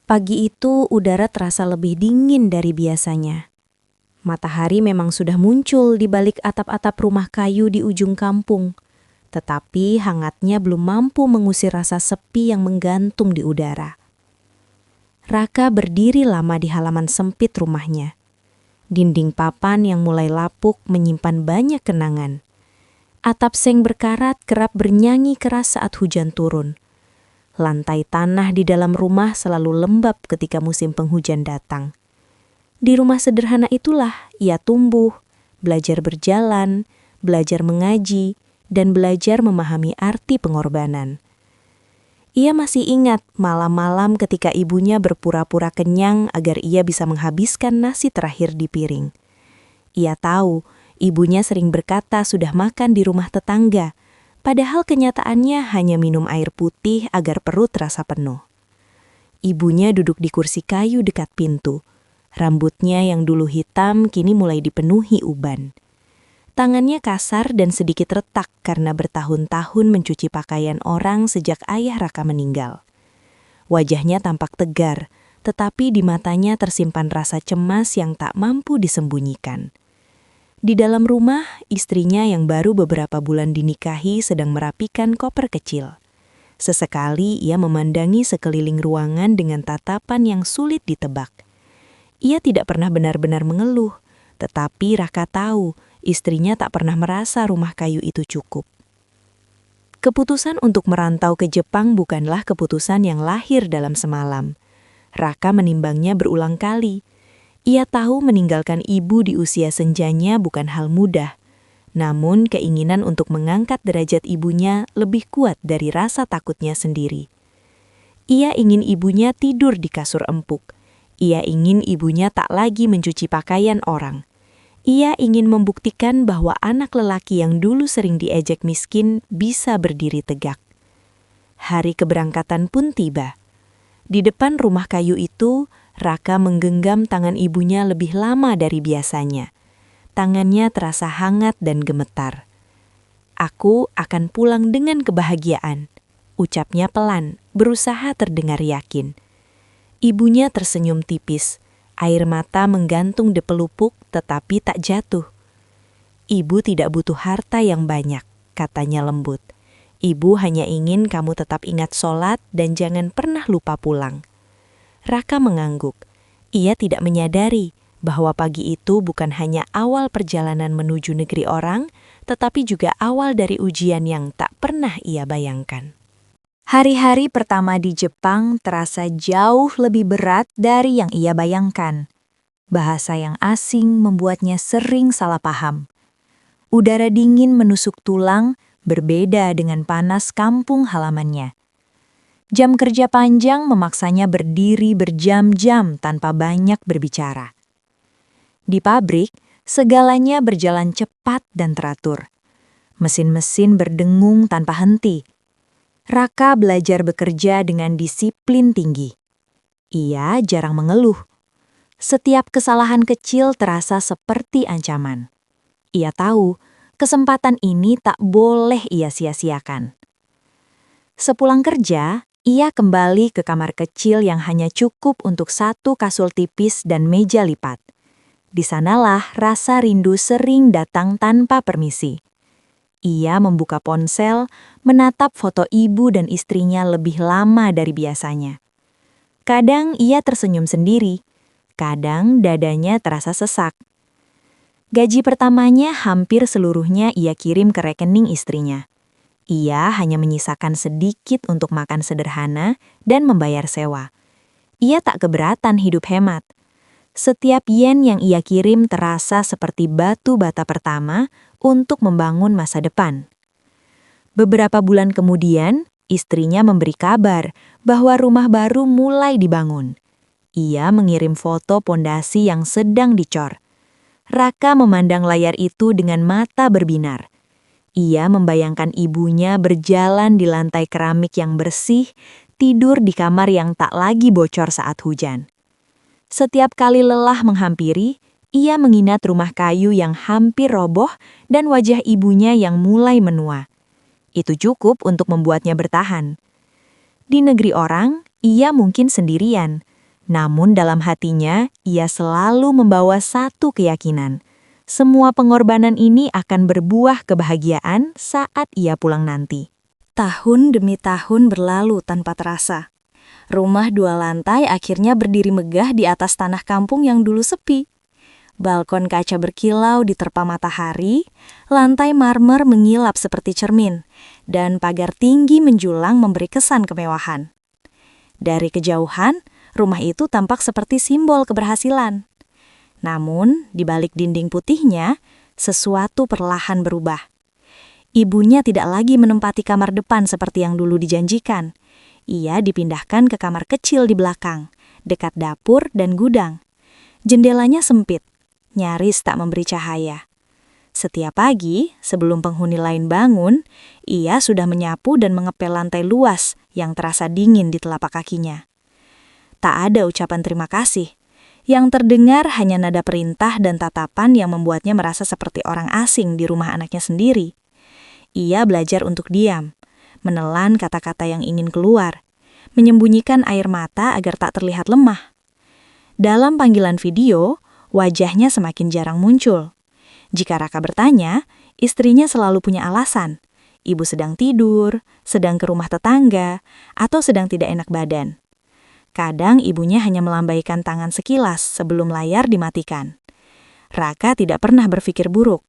Pagi itu udara terasa lebih dingin dari biasanya. Matahari memang sudah muncul di balik atap-atap rumah kayu di ujung kampung, tetapi hangatnya belum mampu mengusir rasa sepi yang menggantung di udara. Raka berdiri lama di halaman sempit rumahnya. Dinding papan yang mulai lapuk menyimpan banyak kenangan. Atap seng berkarat kerap bernyanyi keras saat hujan turun. Lantai tanah di dalam rumah selalu lembab ketika musim penghujan datang. Di rumah sederhana itulah ia tumbuh, belajar berjalan, belajar mengaji, dan belajar memahami arti pengorbanan. Ia masih ingat malam-malam ketika ibunya berpura-pura kenyang agar ia bisa menghabiskan nasi terakhir di piring. Ia tahu ibunya sering berkata sudah makan di rumah tetangga, padahal kenyataannya hanya minum air putih agar perut terasa penuh. Ibunya duduk di kursi kayu dekat pintu. Rambutnya yang dulu hitam kini mulai dipenuhi uban. Tangannya kasar dan sedikit retak karena bertahun-tahun mencuci pakaian orang sejak ayah Raka meninggal. Wajahnya tampak tegar, tetapi di matanya tersimpan rasa cemas yang tak mampu disembunyikan. Di dalam rumah, istrinya yang baru beberapa bulan dinikahi sedang merapikan koper kecil. Sesekali ia memandangi sekeliling ruangan dengan tatapan yang sulit ditebak. Ia tidak pernah benar-benar mengeluh, tetapi Raka tahu istrinya tak pernah merasa rumah kayu itu cukup. Keputusan untuk merantau ke Jepang bukanlah keputusan yang lahir dalam semalam. Raka menimbangnya berulang kali. Ia tahu meninggalkan ibu di usia senjanya bukan hal mudah, namun keinginan untuk mengangkat derajat ibunya lebih kuat dari rasa takutnya sendiri. Ia ingin ibunya tidur di kasur empuk. Ia ingin ibunya tak lagi mencuci pakaian orang. Ia ingin membuktikan bahwa anak lelaki yang dulu sering diejek miskin bisa berdiri tegak. Hari keberangkatan pun tiba. Di depan rumah kayu itu, Raka menggenggam tangan ibunya lebih lama dari biasanya. Tangannya terasa hangat dan gemetar. "Aku akan pulang dengan kebahagiaan," ucapnya pelan, berusaha terdengar yakin. Ibunya tersenyum tipis, air mata menggantung di pelupuk tetapi tak jatuh. "Ibu tidak butuh harta yang banyak," katanya lembut. "Ibu hanya ingin kamu tetap ingat sholat dan jangan pernah lupa pulang." Raka mengangguk. Ia tidak menyadari bahwa pagi itu bukan hanya awal perjalanan menuju negeri orang, tetapi juga awal dari ujian yang tak pernah ia bayangkan. Hari-hari pertama di Jepang terasa jauh lebih berat dari yang ia bayangkan. Bahasa yang asing membuatnya sering salah paham. Udara dingin menusuk tulang, berbeda dengan panas kampung halamannya. Jam kerja panjang memaksanya berdiri berjam-jam tanpa banyak berbicara. Di pabrik, segalanya berjalan cepat dan teratur. Mesin-mesin berdengung tanpa henti. Raka belajar bekerja dengan disiplin tinggi. Ia jarang mengeluh. Setiap kesalahan kecil terasa seperti ancaman. Ia tahu kesempatan ini tak boleh ia sia-siakan. Sepulang kerja, ia kembali ke kamar kecil yang hanya cukup untuk satu kasur tipis dan meja lipat. Di sanalah rasa rindu sering datang tanpa permisi. Ia membuka ponsel, menatap foto ibu dan istrinya lebih lama dari biasanya. Kadang ia tersenyum sendiri, kadang dadanya terasa sesak. Gaji pertamanya hampir seluruhnya ia kirim ke rekening istrinya. Ia hanya menyisakan sedikit untuk makan sederhana dan membayar sewa. Ia tak keberatan hidup hemat. Setiap yen yang ia kirim terasa seperti batu bata pertama untuk membangun masa depan. Beberapa bulan kemudian, istrinya memberi kabar bahwa rumah baru mulai dibangun. Ia mengirim foto pondasi yang sedang dicor. Raka memandang layar itu dengan mata berbinar. Ia membayangkan ibunya berjalan di lantai keramik yang bersih, tidur di kamar yang tak lagi bocor saat hujan. Setiap kali lelah menghampiri, ia mengingat rumah kayu yang hampir roboh dan wajah ibunya yang mulai menua. Itu cukup untuk membuatnya bertahan. Di negeri orang, ia mungkin sendirian, Namun dalam hatinya, ia selalu membawa satu keyakinan. Semua pengorbanan ini akan berbuah kebahagiaan saat ia pulang nanti. Tahun demi tahun berlalu tanpa terasa. Rumah 2 lantai akhirnya berdiri megah di atas tanah kampung yang dulu sepi. Balkon kaca berkilau diterpa matahari, lantai marmer mengilap seperti cermin, dan pagar tinggi menjulang memberi kesan kemewahan. Dari kejauhan, rumah itu tampak seperti simbol keberhasilan. Namun, di balik dinding putihnya, sesuatu perlahan berubah. Ibunya tidak lagi menempati kamar depan seperti yang dulu dijanjikan. Ia dipindahkan ke kamar kecil di belakang, dekat dapur dan gudang. Jendelanya sempit, nyaris tak memberi cahaya. Setiap pagi, sebelum penghuni lain bangun, ia sudah menyapu dan mengepel lantai luas yang terasa dingin di telapak kakinya. Tak ada ucapan terima kasih. Yang terdengar hanya nada perintah dan tatapan yang membuatnya merasa seperti orang asing di rumah anaknya sendiri. Ia belajar untuk diam, menelan kata-kata yang ingin keluar, menyembunyikan air mata agar tak terlihat lemah. Dalam panggilan video, wajahnya semakin jarang muncul. Jika Raka bertanya, istrinya selalu punya alasan. Ibu sedang tidur, sedang ke rumah tetangga, atau sedang tidak enak badan. Kadang ibunya hanya melambaikan tangan sekilas sebelum layar dimatikan. Raka tidak pernah berpikir buruk.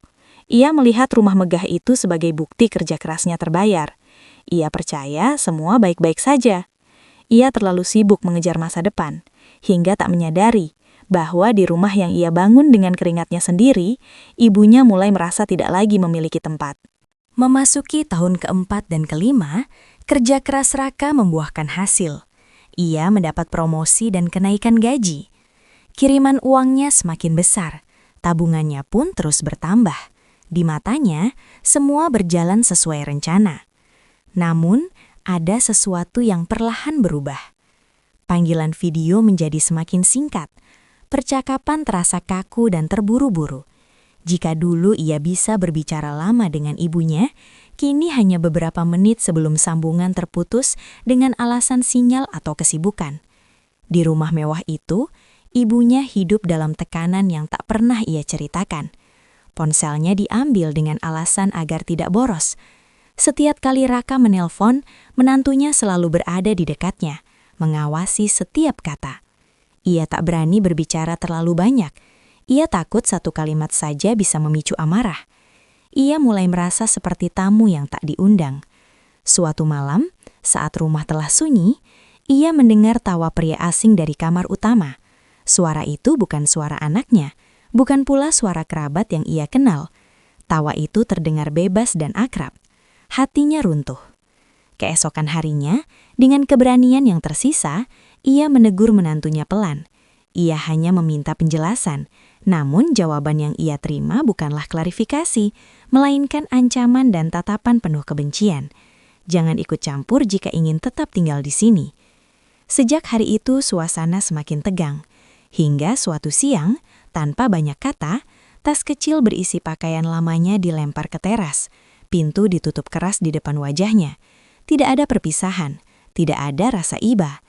Ia melihat rumah megah itu sebagai bukti kerja kerasnya terbayar. Ia percaya semua baik-baik saja. Ia terlalu sibuk mengejar masa depan, hingga tak menyadari bahwa di rumah yang ia bangun dengan keringatnya sendiri, ibunya mulai merasa tidak lagi memiliki tempat. Memasuki tahun keempat dan kelima, kerja keras Raka membuahkan hasil. Ia mendapat promosi dan kenaikan gaji. Kiriman uangnya semakin besar, tabungannya pun terus bertambah. Di matanya, semua berjalan sesuai rencana. Namun, ada sesuatu yang perlahan berubah. Panggilan video menjadi semakin singkat. Percakapan terasa kaku dan terburu-buru. Jika dulu ia bisa berbicara lama dengan ibunya, kini hanya beberapa menit sebelum sambungan terputus dengan alasan sinyal atau kesibukan. Di rumah mewah itu, ibunya hidup dalam tekanan yang tak pernah ia ceritakan. Ponselnya diambil dengan alasan agar tidak boros. Setiap kali Raka menelpon, menantunya selalu berada di dekatnya, mengawasi setiap kata. Ia tak berani berbicara terlalu banyak. Ia takut satu kalimat saja bisa memicu amarah. Ia mulai merasa seperti tamu yang tak diundang. Suatu malam, saat rumah telah sunyi, ia mendengar tawa pria asing dari kamar utama. Suara itu bukan suara anaknya, bukan pula suara kerabat yang ia kenal. Tawa itu terdengar bebas dan akrab. Hatinya runtuh. Keesokan harinya, dengan keberanian yang tersisa, ia menegur menantunya pelan. Ia hanya meminta penjelasan, namun jawaban yang ia terima bukanlah klarifikasi, melainkan ancaman dan tatapan penuh kebencian. Jangan ikut campur jika ingin tetap tinggal di sini. Sejak hari itu suasana semakin tegang. Hingga suatu siang, tanpa banyak kata, tas kecil berisi pakaian lamanya dilempar ke teras. Pintu ditutup keras di depan wajahnya. Tidak ada perpisahan, tidak ada rasa iba.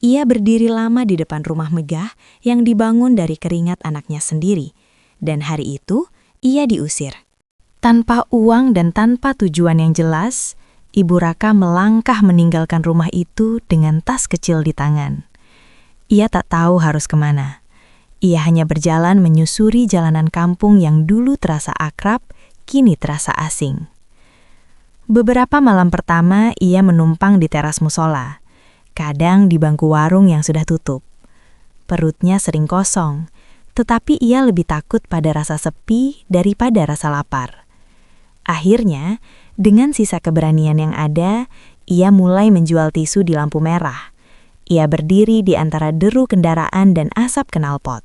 Ia berdiri lama di depan rumah megah yang dibangun dari keringat anaknya sendiri. Dan hari itu, ia diusir. Tanpa uang dan tanpa tujuan yang jelas, Ibu Raka melangkah meninggalkan rumah itu dengan tas kecil di tangan. Ia tak tahu harus kemana. Ia hanya berjalan menyusuri jalanan kampung yang dulu terasa akrab, kini terasa asing. Beberapa malam pertama, ia menumpang di teras musola. Kadang di bangku warung yang sudah tutup. Perutnya sering kosong, tetapi ia lebih takut pada rasa sepi daripada rasa lapar. Akhirnya, dengan sisa keberanian yang ada, ia mulai menjual tisu di lampu merah. Ia berdiri di antara deru kendaraan dan asap knalpot.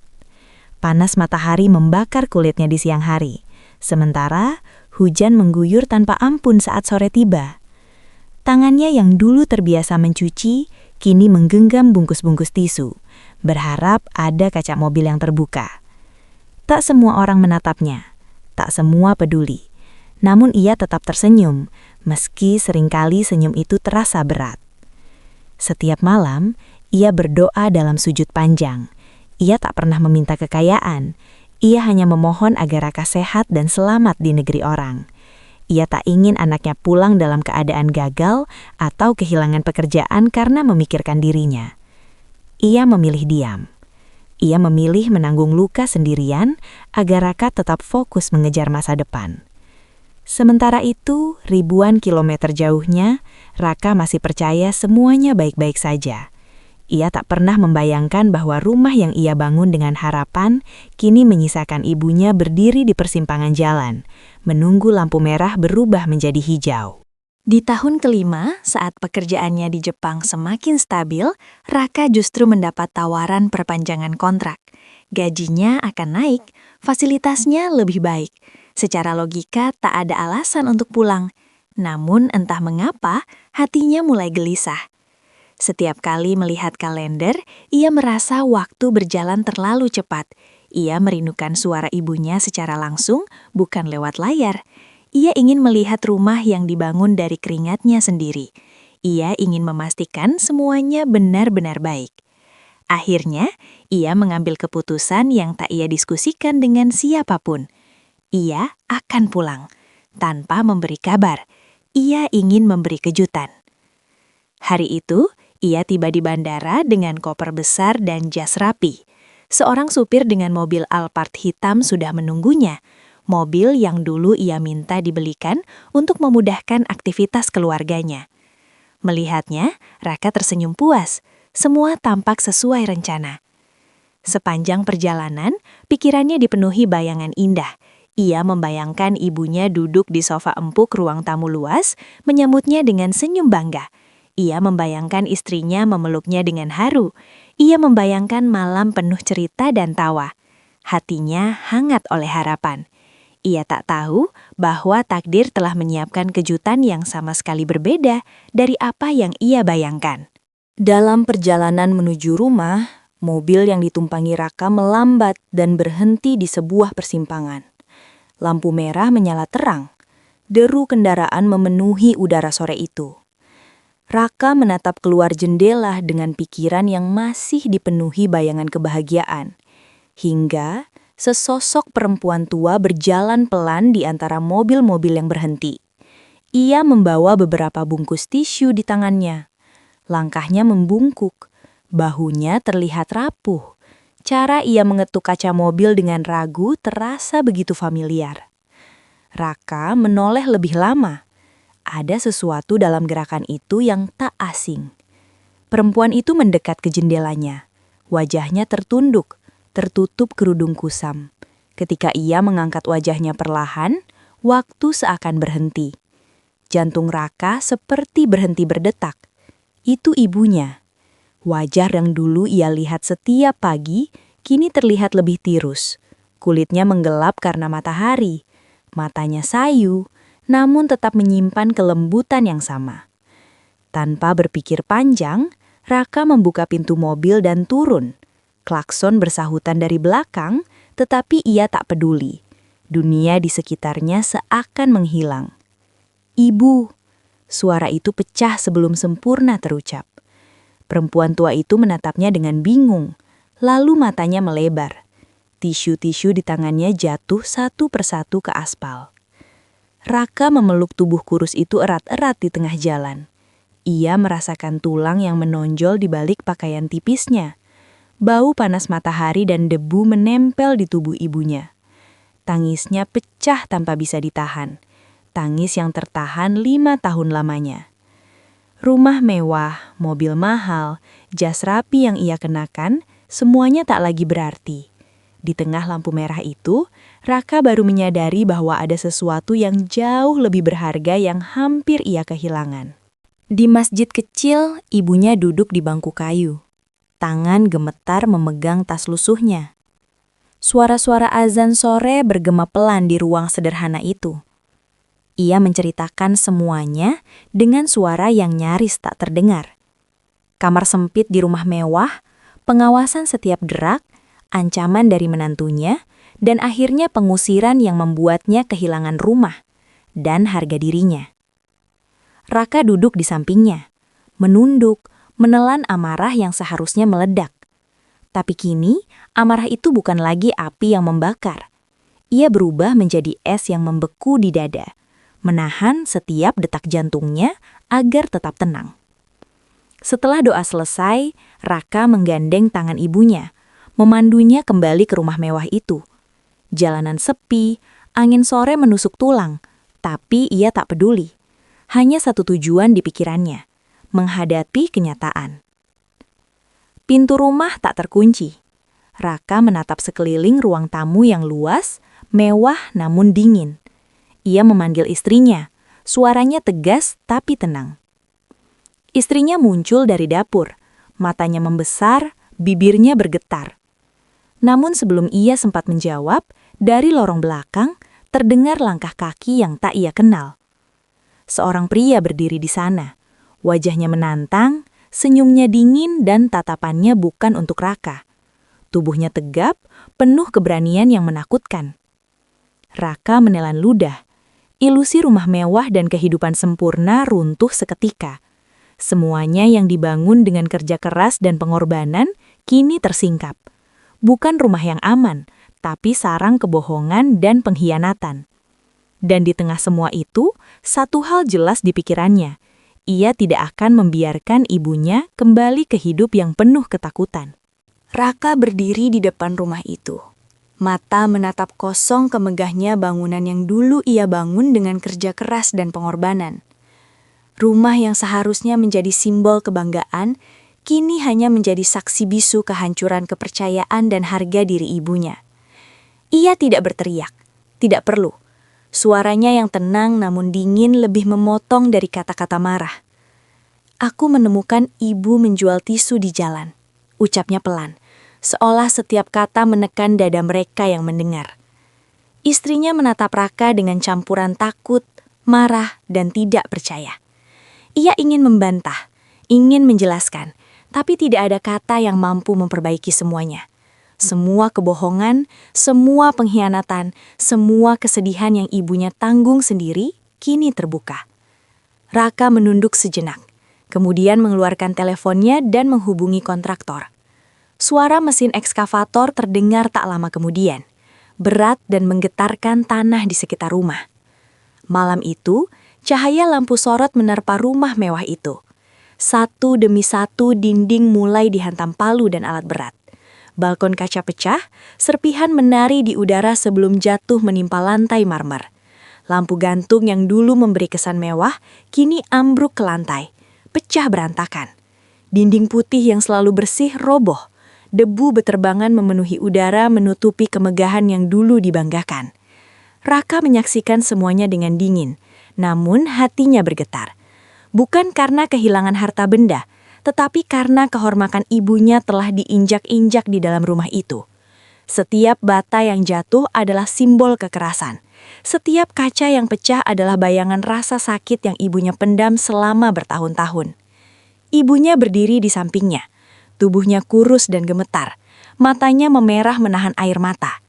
Panas matahari membakar kulitnya di siang hari, sementara hujan mengguyur tanpa ampun saat sore tiba. Tangannya yang dulu terbiasa mencuci, kini menggenggam bungkus-bungkus tisu, berharap ada kaca mobil yang terbuka. Tak semua orang menatapnya, tak semua peduli. Namun ia tetap tersenyum, meski seringkali senyum itu terasa berat. Setiap malam, Ia berdoa dalam sujud panjang. Ia tak pernah meminta kekayaan. Ia hanya memohon agar Raka sehat dan selamat di negeri orang. Ia tak ingin anaknya pulang dalam keadaan gagal atau kehilangan pekerjaan karena memikirkan dirinya. Ia memilih diam. Ia memilih menanggung luka sendirian agar Raka tetap fokus mengejar masa depan. Sementara itu, ribuan kilometer jauhnya, Raka masih percaya semuanya baik-baik saja. Ia tak pernah membayangkan bahwa rumah yang ia bangun dengan harapan kini menyisakan ibunya berdiri di persimpangan jalan, menunggu lampu merah berubah menjadi hijau. Di tahun kelima, saat pekerjaannya di Jepang semakin stabil, Raka justru mendapat tawaran perpanjangan kontrak. Gajinya akan naik, fasilitasnya lebih baik. Secara logika tak ada alasan untuk pulang. Namun entah mengapa, hatinya mulai gelisah. Setiap kali melihat kalender, ia merasa waktu berjalan terlalu cepat. Ia merindukan suara ibunya secara langsung, bukan lewat layar. Ia ingin melihat rumah yang dibangun dari keringatnya sendiri. Ia ingin memastikan semuanya benar-benar baik. Akhirnya, ia mengambil keputusan yang tak ia diskusikan dengan siapapun. Ia akan pulang, tanpa memberi kabar. Ia ingin memberi kejutan. Hari itu, ia tiba di bandara dengan koper besar dan jas rapi. Seorang supir dengan mobil Alphard hitam sudah menunggunya. Mobil yang dulu ia minta dibelikan untuk memudahkan aktivitas keluarganya. Melihatnya, Raka tersenyum puas. Semua tampak sesuai rencana. Sepanjang perjalanan, pikirannya dipenuhi bayangan indah. Ia membayangkan ibunya duduk di sofa empuk ruang tamu luas, menyambutnya dengan senyum bangga. Ia membayangkan istrinya memeluknya dengan haru. Ia membayangkan malam penuh cerita dan tawa. Hatinya hangat oleh harapan. Ia tak tahu bahwa takdir telah menyiapkan kejutan yang sama sekali berbeda dari apa yang ia bayangkan. Dalam perjalanan menuju rumah, mobil yang ditumpangi Raka melambat dan berhenti di sebuah persimpangan. Lampu merah menyala terang. Deru kendaraan memenuhi udara sore itu. Raka menatap keluar jendela dengan pikiran yang masih dipenuhi bayangan kebahagiaan. Hingga sesosok perempuan tua berjalan pelan di antara mobil-mobil yang berhenti. Ia membawa beberapa bungkus tisu di tangannya. Langkahnya membungkuk, bahunya terlihat rapuh. Cara ia mengetuk kaca mobil dengan ragu terasa begitu familiar. Raka menoleh lebih lama. Ada sesuatu dalam gerakan itu yang tak asing. Perempuan itu mendekat ke jendelanya. Wajahnya tertunduk, tertutup kerudung kusam. Ketika ia mengangkat wajahnya perlahan, waktu seakan berhenti. Jantung Raka seperti berhenti berdetak. Itu ibunya. Wajah yang dulu ia lihat setiap pagi, kini terlihat lebih tirus. Kulitnya menggelap karena matahari. Matanya sayu, namun tetap menyimpan kelembutan yang sama. Tanpa berpikir panjang, Raka membuka pintu mobil dan turun. Klakson bersahutan dari belakang, tetapi ia tak peduli. Dunia di sekitarnya seakan menghilang. "Ibu!" Suara itu pecah sebelum sempurna terucap. Perempuan tua itu menatapnya dengan bingung, lalu matanya melebar. Tisu-tisu di tangannya jatuh satu persatu ke aspal. Raka memeluk tubuh kurus itu erat-erat di tengah jalan. Ia merasakan tulang yang menonjol di balik pakaian tipisnya. Bau panas matahari dan debu menempel di tubuh ibunya. Tangisnya pecah tanpa bisa ditahan. Tangis yang tertahan 5 tahun lamanya. Rumah mewah, mobil mahal, jas rapi yang ia kenakan, semuanya tak lagi berarti. Di tengah lampu merah itu, Raka baru menyadari bahwa ada sesuatu yang jauh lebih berharga yang hampir ia kehilangan. Di masjid kecil, ibunya duduk di bangku kayu. Tangan gemetar memegang tas lusuhnya. Suara-suara azan sore bergema pelan di ruang sederhana itu. Ia menceritakan semuanya dengan suara yang nyaris tak terdengar. Kamar sempit di rumah mewah, pengawasan setiap gerak, ancaman dari menantunya, dan akhirnya pengusiran yang membuatnya kehilangan rumah dan harga dirinya. Raka duduk di sampingnya, menunduk, menelan amarah yang seharusnya meledak. Tapi kini, amarah itu bukan lagi api yang membakar. Ia berubah menjadi es yang membeku di dada, menahan setiap detak jantungnya agar tetap tenang. Setelah doa selesai, Raka menggandeng tangan ibunya, memandunya kembali ke rumah mewah itu. Jalanan sepi, angin sore menusuk tulang, tapi ia tak peduli. Hanya satu tujuan di pikirannya, menghadapi kenyataan. Pintu rumah tak terkunci. Raka menatap sekeliling ruang tamu yang luas, mewah namun dingin. Ia memanggil istrinya, suaranya tegas tapi tenang. Istrinya muncul dari dapur, matanya membesar, bibirnya bergetar. Namun sebelum ia sempat menjawab, dari lorong belakang terdengar langkah kaki yang tak ia kenal. Seorang pria berdiri di sana, wajahnya menantang, senyumnya dingin dan tatapannya bukan untuk Raka. Tubuhnya tegap, penuh keberanian yang menakutkan. Raka menelan ludah. Ilusi rumah mewah dan kehidupan sempurna runtuh seketika. Semuanya yang dibangun dengan kerja keras dan pengorbanan kini tersingkap. Bukan rumah yang aman, tapi sarang kebohongan dan pengkhianatan. Dan di tengah semua itu, satu hal jelas di pikirannya. Ia tidak akan membiarkan ibunya kembali ke hidup yang penuh ketakutan. Raka berdiri di depan rumah itu. Mata menatap kosong ke megahnya bangunan yang dulu ia bangun dengan kerja keras dan pengorbanan. Rumah yang seharusnya menjadi simbol kebanggaan, kini hanya menjadi saksi bisu kehancuran kepercayaan dan harga diri ibunya. Ia tidak berteriak, tidak perlu. Suaranya yang tenang namun dingin lebih memotong dari kata-kata marah. Aku menemukan ibu menjual tisu di jalan. Ucapnya pelan, seolah setiap kata menekan dada mereka yang mendengar. Istrinya menatap Raka dengan campuran takut, marah, dan tidak percaya. Ia ingin membantah, ingin menjelaskan, tapi tidak ada kata yang mampu memperbaiki semuanya. Semua kebohongan, semua pengkhianatan, semua kesedihan yang ibunya tanggung sendiri, kini terbuka. Raka menunduk sejenak, kemudian mengeluarkan teleponnya dan menghubungi kontraktor. Suara mesin ekskavator terdengar tak lama kemudian, berat dan menggetarkan tanah di sekitar rumah. Malam itu, cahaya lampu sorot menerpa rumah mewah itu. Satu demi satu dinding mulai dihantam palu dan alat berat. Balkon kaca pecah, serpihan menari di udara sebelum jatuh menimpa lantai marmer. Lampu gantung yang dulu memberi kesan mewah, kini ambruk ke lantai, pecah berantakan. Dinding putih yang selalu bersih roboh. Debu beterbangan memenuhi udara menutupi kemegahan yang dulu dibanggakan. Raka menyaksikan semuanya dengan dingin, namun hatinya bergetar. Bukan karena kehilangan harta benda, tetapi karena kehormatan ibunya telah diinjak-injak di dalam rumah itu. Setiap bata yang jatuh adalah simbol kekerasan. Setiap kaca yang pecah adalah bayangan rasa sakit yang ibunya pendam selama bertahun-tahun. Ibunya berdiri di sampingnya. Tubuhnya kurus dan gemetar. Matanya memerah menahan air mata.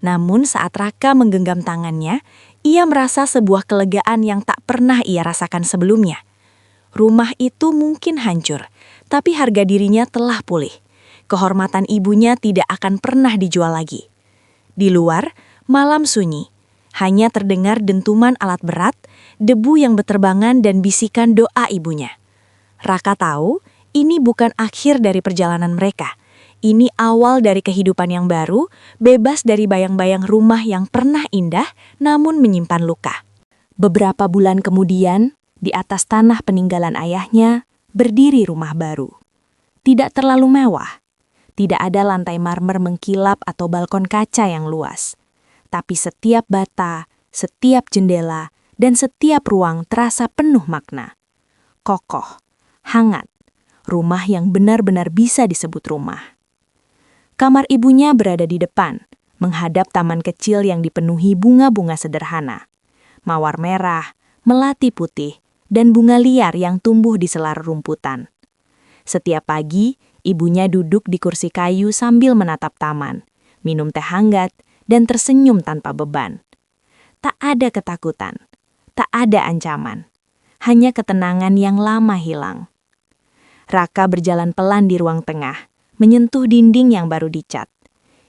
Namun saat Raka menggenggam tangannya, ia merasa sebuah kelegaan yang tak pernah ia rasakan sebelumnya. Rumah itu mungkin hancur, tapi harga dirinya telah pulih. Kehormatan ibunya tidak akan pernah dijual lagi. Di luar, malam sunyi. Hanya terdengar dentuman alat berat, debu yang beterbangan dan bisikan doa ibunya. Raka tahu, ini bukan akhir dari perjalanan mereka. Ini awal dari kehidupan yang baru, bebas dari bayang-bayang rumah yang pernah indah, namun menyimpan luka. Beberapa bulan kemudian, di atas tanah peninggalan ayahnya, berdiri rumah baru. Tidak terlalu mewah. Tidak ada lantai marmer mengkilap atau balkon kaca yang luas. Tapi setiap bata, setiap jendela, dan setiap ruang terasa penuh makna. Kokoh, hangat, rumah yang benar-benar bisa disebut rumah. Kamar ibunya berada di depan, menghadap taman kecil yang dipenuhi bunga-bunga sederhana. Mawar merah, melati putih, dan bunga liar yang tumbuh di selar rumputan. Setiap pagi, ibunya duduk di kursi kayu sambil menatap taman, minum teh hangat, dan tersenyum tanpa beban. Tak ada ketakutan, tak ada ancaman, hanya ketenangan yang lama hilang. Raka berjalan pelan di ruang tengah, menyentuh dinding yang baru dicat.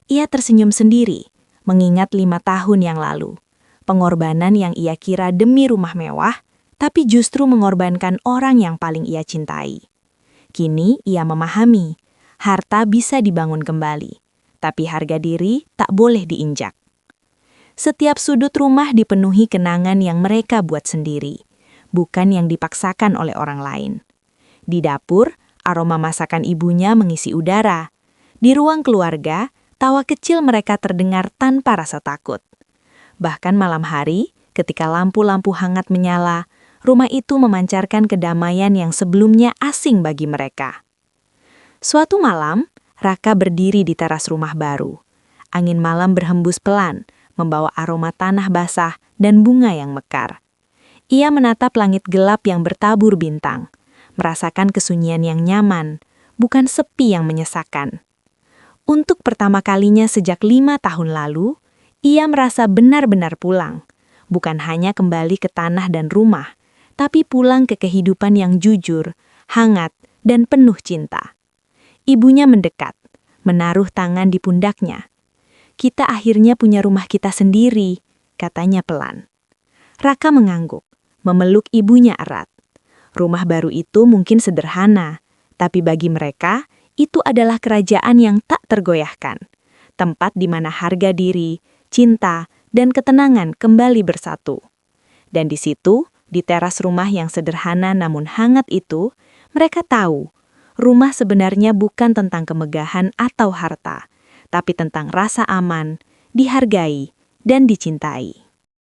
Ia tersenyum sendiri, mengingat 5 tahun yang lalu. Pengorbanan yang ia kira demi rumah mewah, tapi justru mengorbankan orang yang paling ia cintai. Kini ia memahami, harta bisa dibangun kembali, tapi harga diri tak boleh diinjak. Setiap sudut rumah dipenuhi kenangan yang mereka buat sendiri, bukan yang dipaksakan oleh orang lain. Di dapur, aroma masakan ibunya mengisi udara. Di ruang keluarga, tawa kecil mereka terdengar tanpa rasa takut. Bahkan malam hari, ketika lampu-lampu hangat menyala, rumah itu memancarkan kedamaian yang sebelumnya asing bagi mereka. Suatu malam, Raka berdiri di teras rumah baru. Angin malam berhembus pelan, membawa aroma tanah basah dan bunga yang mekar. Ia menatap langit gelap yang bertabur bintang, merasakan kesunyian yang nyaman, bukan sepi yang menyesakan. Untuk pertama kalinya sejak 5 tahun lalu, ia merasa benar-benar pulang, bukan hanya kembali ke tanah dan rumah, tapi pulang ke kehidupan yang jujur, hangat, dan penuh cinta. Ibunya mendekat, menaruh tangan di pundaknya. "Kita akhirnya punya rumah kita sendiri," katanya pelan. Raka mengangguk, memeluk ibunya erat. Rumah baru itu mungkin sederhana, tapi bagi mereka, itu adalah kerajaan yang tak tergoyahkan. Tempat di mana harga diri, cinta, dan ketenangan kembali bersatu. Dan di situ, di teras rumah yang sederhana namun hangat itu, mereka tahu, rumah sebenarnya bukan tentang kemegahan atau harta, tapi tentang rasa aman, dihargai, dan dicintai.